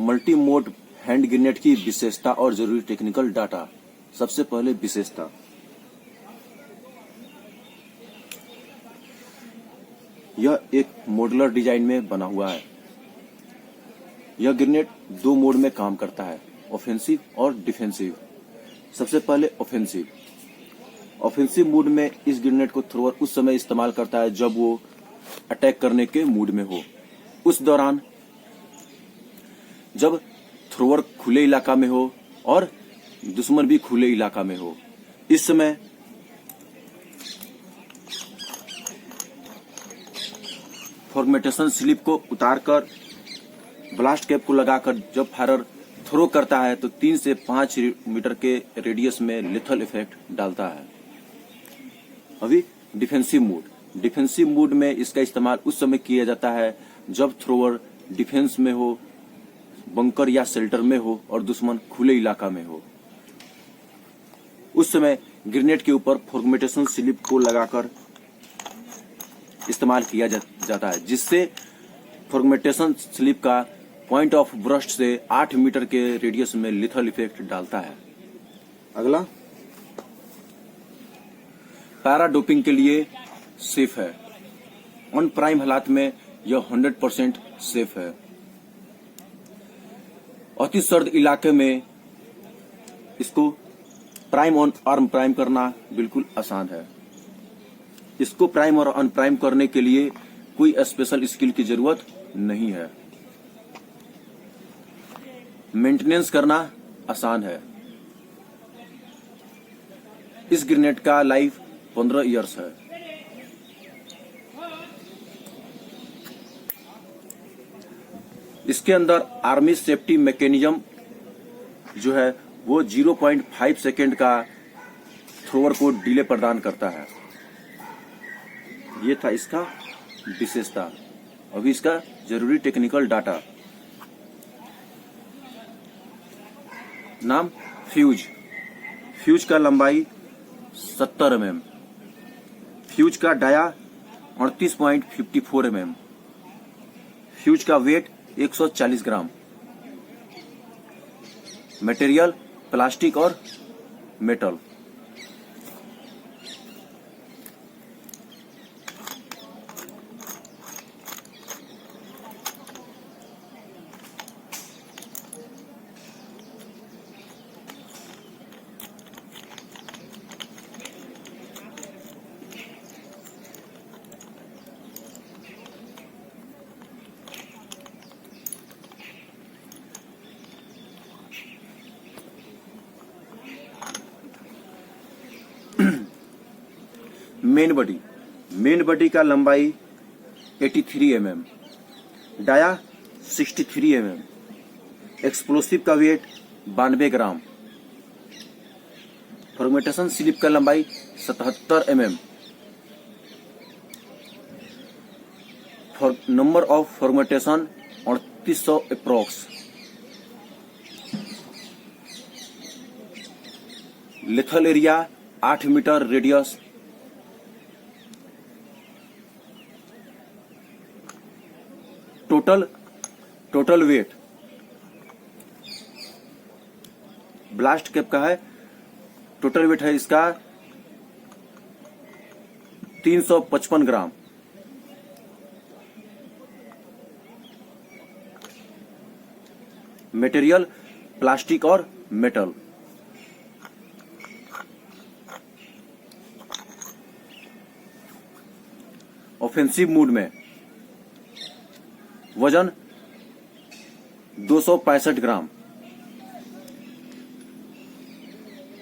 Multi mode hand grenade की विशेषता और जरूरी टेक्निकल डाटा। सबसे पहले विशेषता, यह एक मॉड्यूलर डिजाइन में बना हुआ है। यह ग्रेनेड दो मोड में काम करता है, ऑफेंसिव और डिफेंसिव। सबसे पहले ऑफेंसिव। ऑफेंसिव मोड में इस ग्रेनेड को थ्रोअर उस समय इस्तेमाल करता है जब वो अटैक करने के मूड में हो। उस दौरान जब थ्रोअर खुले इलाका में हो और दुश्मन भी खुले इलाका में हो, इस समय फॉर्मेटेशन स्लिप को उतारकर ब्लास्ट कैप को लगाकर जब फायरर थ्रो करता है तो 3 से 5 मीटर के रेडियस में लेथल इफेक्ट डालता है। अभी डिफेंसिव मोड। डिफेंसिव मोड में इसका इस्तेमाल उस समय किया जाता है जब थ्रोअर डिफेंस में हो, बंकर या शेल्टर में हो और दुश्मन खुले इलाका में हो। उस समय ग्रेनेड के ऊपर फॉर्मेटेशन स्लिप को लगाकर इस्तेमाल किया जाता है, जिससे फॉर्मेटेशन स्लिप का पॉइंट ऑफ ब्रस्ट से 8 मीटर के रेडियस में लिथल इफेक्ट डालता है। अगला, पैरा डोपिंग के लिए सेफ है। ऑन प्राइम हालात में यह 100% सेफ है। अति सर्द इलाके में इसको प्राइम और आर्म प्राइम करना बिल्कुल आसान है। इसको प्राइम और अनप्राइम करने के लिए कोई स्पेशल स्किल की जरूरत नहीं है। मेंटेनेंस करना आसान है। इस ग्रेनेड का लाइफ 15 इयर्स है। इसके अंदर आर्मी सेफ्टी मैकेनिज्म जो है वो 0.5 सेकेंड का थ्रोअर को डिले प्रदान करता है। ये था इसका विशेषता। अभी इसका जरूरी टेक्निकल डाटा। नाम, फ्यूज। फ्यूज का लंबाई 70 mm। फ्यूज का डाया 38.54 mm। फ्यूज का वेट 140 ग्राम। मटेरियल प्लास्टिक और मेटल। मेन बॉडी का लंबाई 83 mm। Dia 63 mm। एक्सप्लोसिव का वेट 92 ग्राम। फॉर्मेटेशन स्लिप का लंबाई 77 mm। Number of fragmentation 3800 approx. Lethal area 8 metre radius. Total weight blast cap का है। Total weight है इसका 355 ग्राम। मटेरियल प्लास्टिक और मेटल। ऑफेंसिव मोड में वजन 265 ग्राम।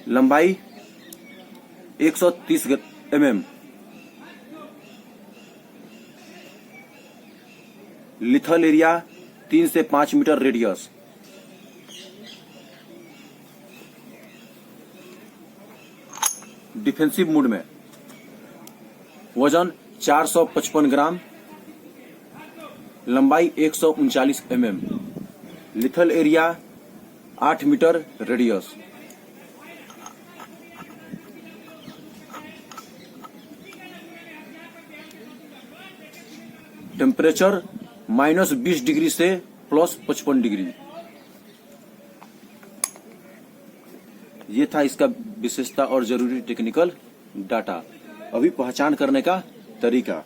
लंबाई 130 mm। लिथल एरिया 3 से 5 मीटर रेडियस। डिफेंसिव मोड में वजन 455 ग्राम। लंबाई 139 mm। Lethal area 8 metre radius. Temperature -20 degree से +55 डिग्री। ये था इसका विशेषता और जरूरी टेक्निकल डाटा। अभी पहचान करने का तरीका।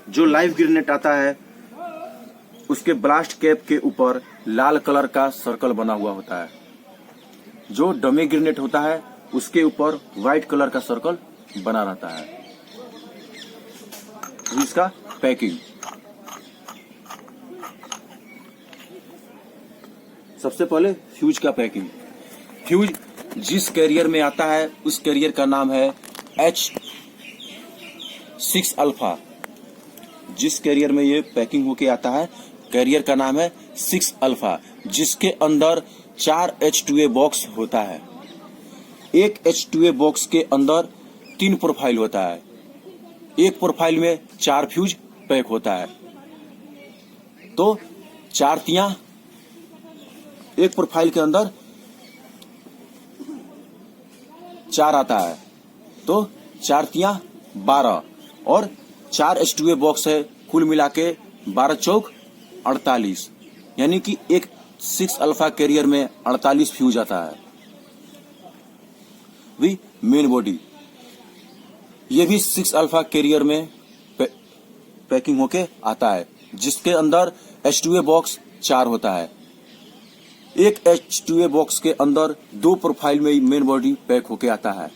जो लाइव ग्रेनेड आता है उसके ब्लास्ट कैप के ऊपर लाल कलर का सर्कल बना हुआ होता है। जो डमी ग्रेनेड होता है उसके ऊपर व्हाइट कलर का सर्कल बना रहता है। इसका पैकिंग। सबसे पहले फ्यूज का पैकिंग। फ्यूज जिस कैरियर में आता है उस कैरियर का नाम है H6 अल्फा। जिस कैरियर में ये पैकिंग होके आता है कैरियर का नाम है 6 अल्फा, जिसके अंदर 4 H2A बॉक्स होता है। एक H2A बॉक्स के अंदर 3 प्रोफाइल होता है। एक प्रोफाइल में 4 फ्यूज पैक होता है। तो 4 तियां एक प्रोफाइल के अंदर 4 आता है, तो 4 तियां 12 और 4 H2A बॉक्स है। कुल मिला के 12 चौक 48, यानी कि एक 6 अल्फा कैरियर में 48 फ्यूज आता है। भी मेन बॉडी ये भी 6 अल्फा कैरियर में पैकिंग होके आता है, जिसके अंदर H2A बॉक्स 4 होता है। एक H2A बॉक्स के अंदर 2 प्रोफाइल में मेन बॉडी पैक होके आता है।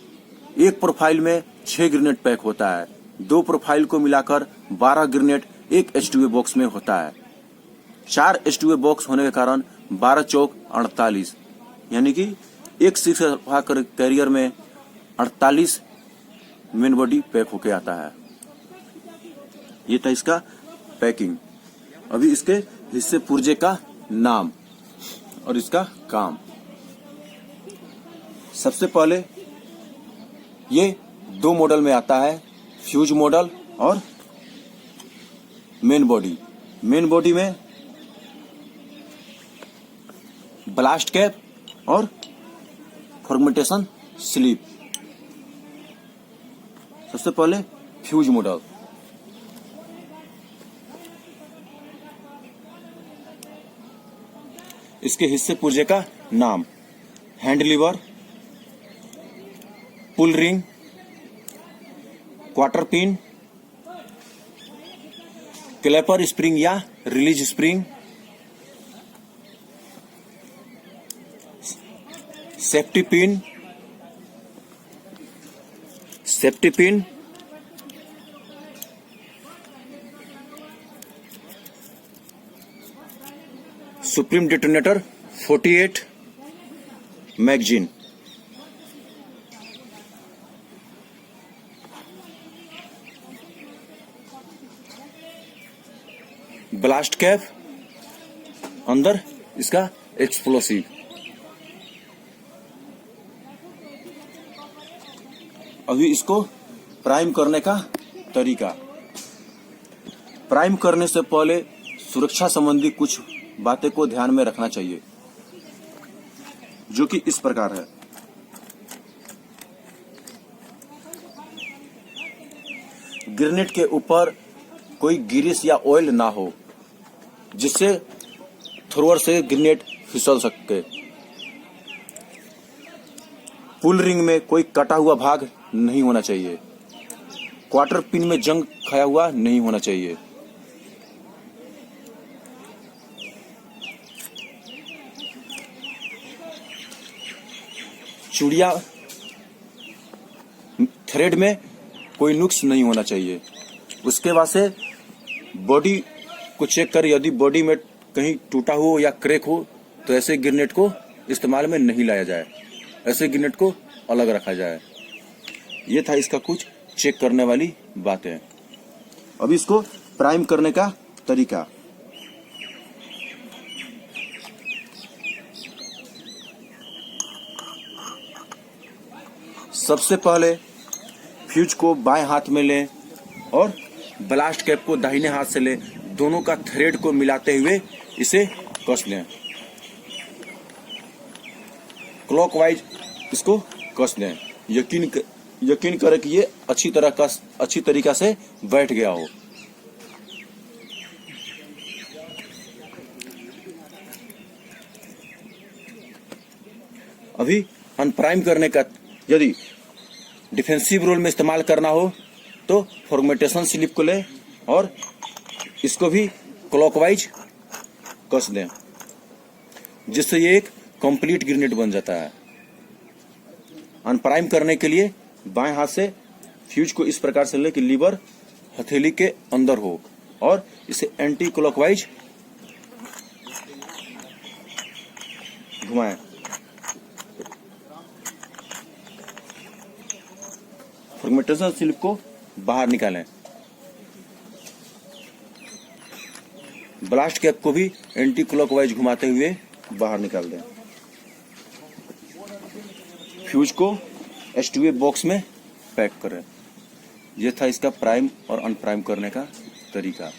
एक प्रोफाइल में 6 ग्रेनेड पैक होता है। 2 प्रोफाइल को मिलाकर 12 ग्रेनेड एक H2A बॉक्स में होता है। 4 H2A बॉक्स होने के कारण 12 चौक 48, यानी कि एक 6 अल्फा कैरियर में 48 मेन बॉडी पैक होके आता है। ये था इसका पैकिंग। अभी इसके हिस्से पुर्जे का नाम और इसका काम। सबसे पहले ये 2 मॉडल में आता है, फ्यूज मॉडल और मेन बॉडी। मेन बॉडी में ब्लास्ट कैप और फॉर्मेटेशन स्लीप। सबसे पहले फ्यूज मॉडल। इसके हिस्से पुर्जे का नाम hand lever, pull ring, quarter pin, clapper spring या release spring, safety pin, supreme detonator 48 magazine. Blast cap, अंदर इसका एक्सप्लोसिव। अभी इसको प्राइम करने का तरीका। प्राइम करने से पहले सुरक्षा संबंधी कुछ बातें को ध्यान में रखना चाहिए, जो कि इस प्रकार है। ग्रेनेड के ऊपर कोई ग्रीस या ऑयल ना हो, जिससे थ्रोअर से ग्रेनेड फिसल सके। पुल रिंग में कोई कटा हुआ भाग नहीं होना चाहिए। क्वार्टर पिन में जंग खाया हुआ नहीं होना चाहिए। चूड़िया थ्रेड में कोई नुक्स नहीं होना चाहिए। उसके बाद से बॉडी को चेक कर, यदि बॉडी में कहीं टूटा हो या क्रैक हो तो ऐसे ग्रेनेड को इस्तेमाल में नहीं लाया जाए। ऐसे ग्रेनेड को अलग रखा जाए। ये था इसका कुछ चेक करने वाली बातें। अब इसको प्राइम करने का तरीका। सबसे पहले फ्यूज को बाएं हाथ में लें और ब्लास्ट कैप को दाहिने हाथ से लें। दोनों का थ्रेड को मिलाते हुए इसे कस लें। क्लॉकवाइज इसको कस लें। यकीन करें कि ये अच्छी तरीका से बैठ गया हो। अभी अनप्राइम करने का, यदि डिफेंसिव रोल में इस्तेमाल करना हो तो फॉर्मेटेशन स्लिप को ले और इसको भी क्लॉकवाइज कस दें, जिससे ये एक कंप्लीट ग्रेनेड बन जाता है। अनप्राइम करने के लिए बाएं हाथ से फ्यूज को इस प्रकार से ले कि लीवर हथेली के अंदर हो और इसे एंटी क्लॉकवाइज घुमाएं। फॉर्मेटेशन स्लिप को बाहर निकालें। ब्लास्ट कैप को भी एंटी क्लॉकवाइज घुमाते हुए बाहर निकाल दें। फ्यूज को H2A बॉक्स में पैक करें। यह था इसका प्राइम और अनप्राइम करने का तरीका।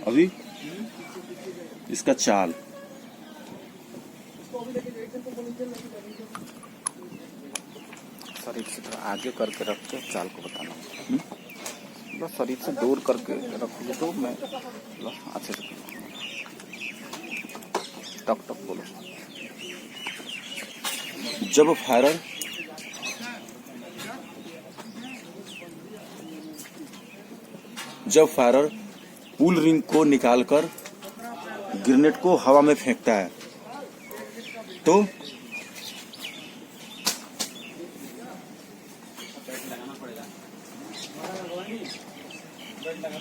अभी इसका चाल, शरीर से थोड़ा आगे करके रख के चाल को बताना, बस शरीर से दूर करके रखोगे तो मैं अच्छे से टक टक बोलो। जब फायरर पुल रिंग को निकालकर ग्रेनेड को हवा में फेंकता है तो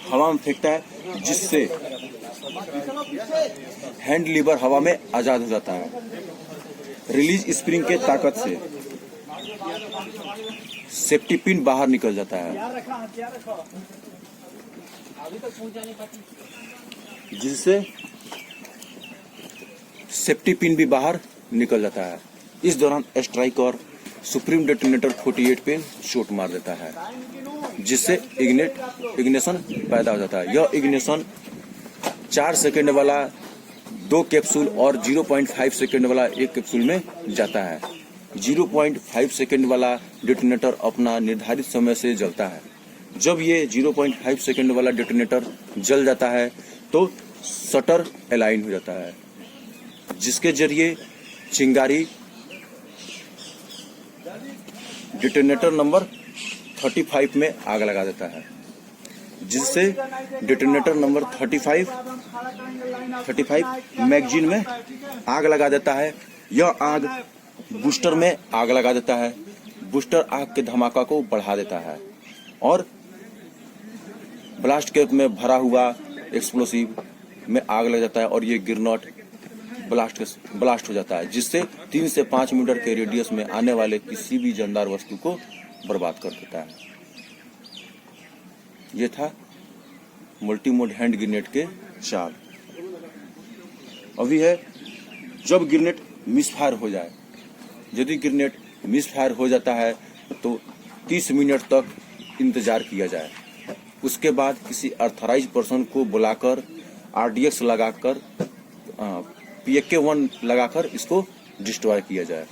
हवा में फेंकता है, जिससे हैंड लीवर हवा में आजाद हो जाता है। रिलीज स्प्रिंग के ताकत से सेफ्टी पिन बाहर निकल जाता है, जिससे सेफ्टी पिन भी बाहर निकल जाता है। इस दौरान स्ट्राइक और सुप्रीम डेटोनेटर 48 पे शॉट मार देता है, जिससे इग्निशन पैदा हो जाता है। यह इग्निशन 4 सेकेंड वाला 2 कैप्सूल और 0.5 सेकेंड वाला 1 कैप्सूल में जाता है। 0.5 सेकेंड वाला डेटोनेटर अपना निर्धारित समय से जलता है। जब ये 0.5 सेकेंड वाला डेटोनेटर जल जाता है तो शटर अलाइन हो जाता है, जिसके जरिए चिंगारी डेटोनेटर नंबर 35 में आग लगा देता है, जिससे डेटोनेटर नंबर 35 मैगजीन में आग लगा देता है। यह आग बूस्टर में आग लगा देता है। बूस्टर आग के धमाका को बढ़ा देता है और ब्लास्ट कैप में भरा हुआ एक्सप्लोसिव में आग लग जाता है और ये ग्रेनेड ब्लास्ट हो जाता है, जिससे 3 से 5 मीटर के रेडियस में आने वाले किसी भी जानदार वस्तु को बर्बाद कर देता है। ये था मल्टीमोड हैंड ग्रेनेड के चाल। अभी है जब ग्रेनेड मिसफायर हो जाए। यदि ग्रेनेड मिसफायर हो जाता है तो 30 मिनट तक इंतजार किया जाए। उसके बाद किसी ऑथराइज्ड पर्सन को बुलाकर RDX लगाकर PK-1 लगाकर इसको डिस्ट्रॉय किया जाए।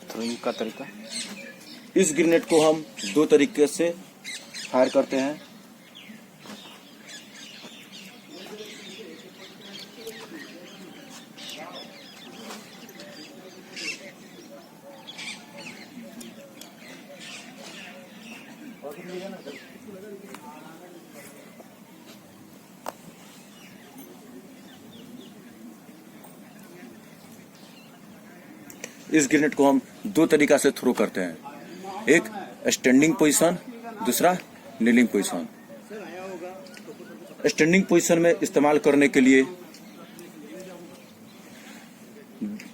थ्रोइंग का तरीका, इस ग्रेनेड को हम 2 तरीके से फायर करते हैं। इस ग्रेनेड को हम 2 तरीका से थ्रो करते हैं, एक स्टैंडिंग पोजीशन, दूसरा नीलिंग पोजीशन। स्टैंडिंग पोजीशन में इस्तेमाल करने के लिए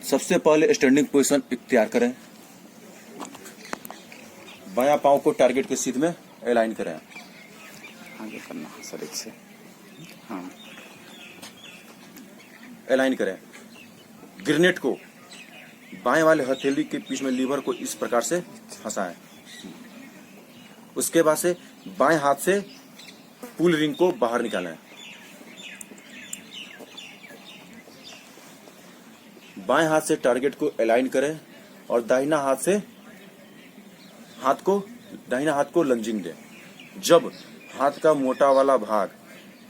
सबसे पहले स्टैंडिंग पोजीशन इख्तियार करें। बायां पांव को टारगेट के सीध में अलाइन करें। आगे करना शरीर से, हाँ अलाइन करें। ग्रेनेड को बाएं वाले हथेली के बीच में लीवर को इस प्रकार से फंसाएं। उसके बाद से बाएं हाथ से पुल रिंग को बाहर निकालें। बाएं हाथ से टारगेट को अलाइन करें और दाहिना हाथ को लंजिंग दें। जब हाथ का मोटा वाला भाग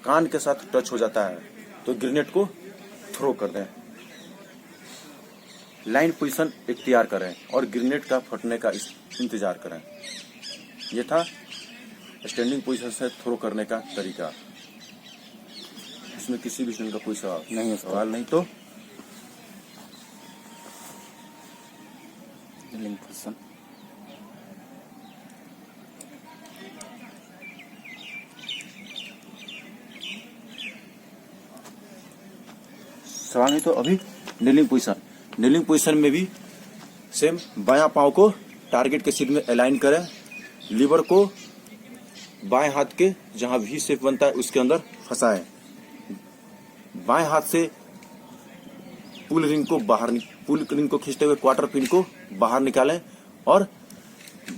कान के साथ टच हो जाता है तो ग्रेनेड को थ्रो कर दें। लाइन पोजीशन इख्तियार करें और ग्रेनेड का फटने का इंतजार करें। यह था स्टैंडिंग पोजीशन से थ्रो करने का तरीका। इसमें किसी भी स्टूडेंट का कोई सवाल नहीं तो लिंक पोजीशन। सवाल नहीं तो अभी नीलिंग पोजीशन। नीलिंग पोजीशन में भी सेम बायां पांव को टारगेट के सीध में अलाइन करें, लीवर को बाएं हाथ के जहां वी शेप बनता है उसके अंदर फंसाएं, बाएं हाथ से पुल रिंग को खींचते हुए क्वार्टर पिन को बाहर निकालें और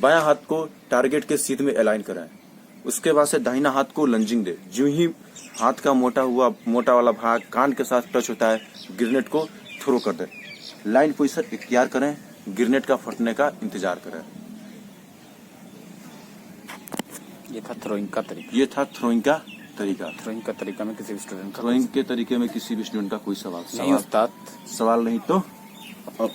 बायां हाथ को टारगेट के सीध में अलाइन करें। उसके बाद से दाहिना हाथ को लंजिंग दे। जो ही हाथ का मोटा वाला भाग कान के साथ टच होता है, ग्रेनेड को थ्रो कर दे। लाइन पोजीशन इख्तियार करें, ग्रेनेड का फटने का इंतजार करें। ये था थ्रोइंग का तरीका। ये था थ्रोइंग का तरीका। थ्रोइंग का तरीका में किसी भी स्टूडेंट का थ्रोइंग के तरीके में किसी भी स्टूडेंट का कोई सवाल नहीं उस्ताद। सवाल नहीं तो अब